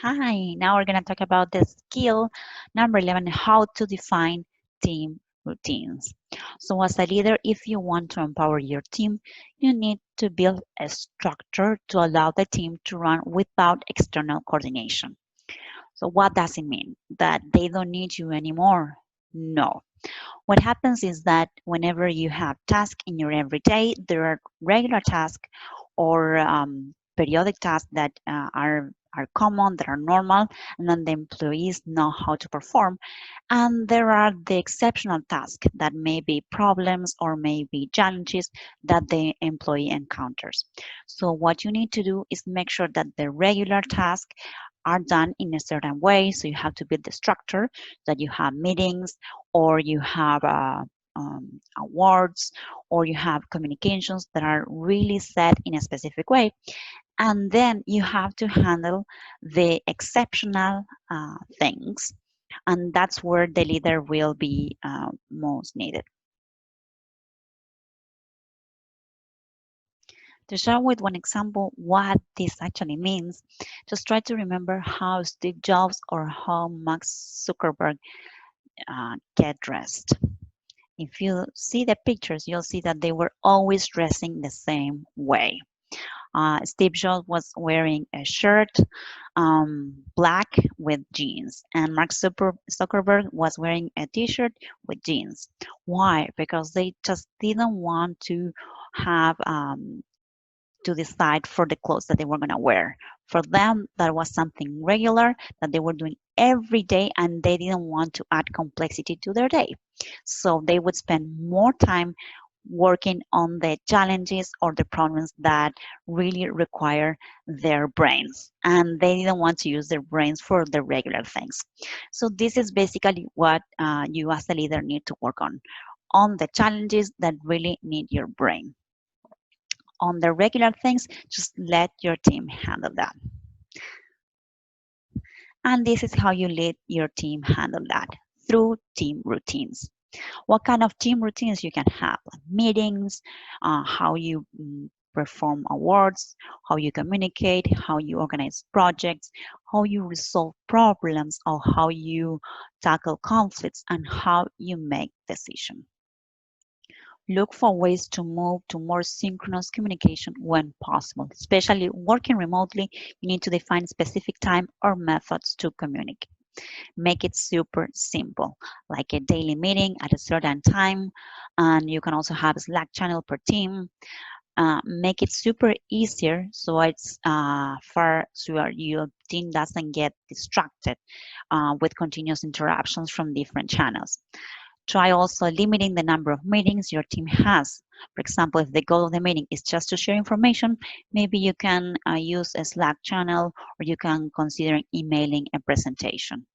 Hi, now we're going to talk about the skill number 11, how to define team routines. So as a leader, if you want to empower your team, you need to build a structure to allow the team to run without external coordination. So what does it mean? That they don't need you anymore? No. What happens is that whenever you have tasks in your everyday, there are regular tasks or periodic tasks that are common, that are normal, and then the employees know how to perform. And there are the exceptional tasks that may be problems or may be challenges that the employee encounters. So what you need to do is make sure that the regular tasks are done in a certain way. So you have to build the structure that you have meetings or you have awards or you have communications that are really set in a specific way. And then you have to handle the exceptional things. And that's where the leader will be most needed. To share with one example what this actually means, just try to remember how Steve Jobs or how Mark Zuckerberg get dressed. If you see the pictures, you'll see that they were always dressing the same way. Steve Jobs was wearing a shirt, black with jeans, and Mark Zuckerberg was wearing a t-shirt with jeans. Why? Because they just didn't want to have to decide for the clothes that they were going to wear. For them, that was something regular that they were doing every day, and they didn't want to add complexity to their day. So they would spend more time working on the challenges or the problems that really require their brains. And they didn't want to use their brains for the regular things. So this is basically what you as a leader need to work on the challenges that really need your brain. On the regular things, just let your team handle that. And this is how you let your team handle that through team routines. What kind of team routines you can have? Meetings, how you perform awards, how you communicate, how you organize projects, how you resolve problems, or how you tackle conflicts, and how you make decisions. Look for ways to move to more synchronous communication when possible. Especially working remotely, you need to define specific time or methods to communicate. Make it super simple, like a daily meeting at a certain time, and you can also have a Slack channel per team. Make it super easier so it's far so your team doesn't get distracted with continuous interruptions from different channels. Try also limiting the number of meetings your team has. For example, if the goal of the meeting is just to share information, maybe you can use a Slack channel or you can consider emailing a presentation.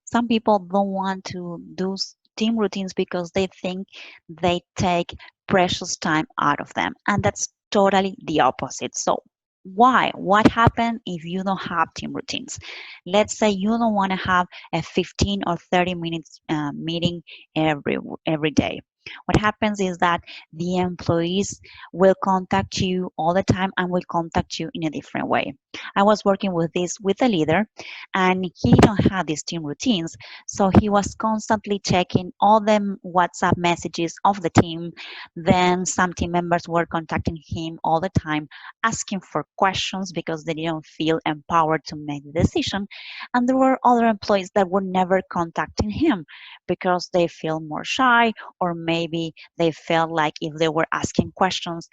Some people don't want to do team routines because they think they take precious time out of them. And that's totally the opposite. So why? What happens if you don't have team routines? Let's say you don't want to have a 15 or 30 minutes meeting every day. What happens is that the employees will contact you all the time and will contact you in a different way. I was working with a leader, and he don't have these team routines, so he was constantly checking all the WhatsApp messages of the team. Then some team members were contacting him all the time asking for questions because they didn't feel empowered to make the decision, and there were other employees that were never contacting him because they feel more shy, or maybe they felt like if they were asking questions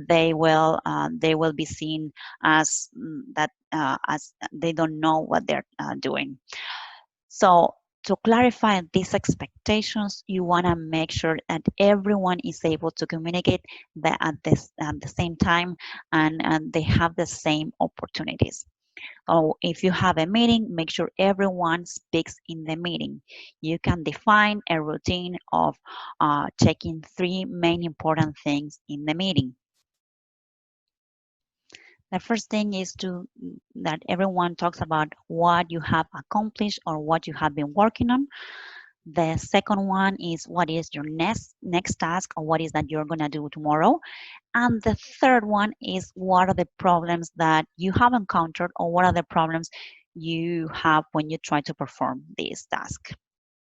they will be seen as that as they don't know what they're doing. So to clarify these expectations, you want to make sure that everyone is able to communicate at the same time, and they have the same opportunities. So if you have a meeting, make sure everyone speaks in the meeting. You can define a routine of checking three main important things in the meeting. The first thing is to that everyone talks about what you have accomplished or what you have been working on. The second one is what is your next task, or what is that you're going to do tomorrow. And the third one is what are the problems that you have encountered, or what are the problems you have when you try to perform this task.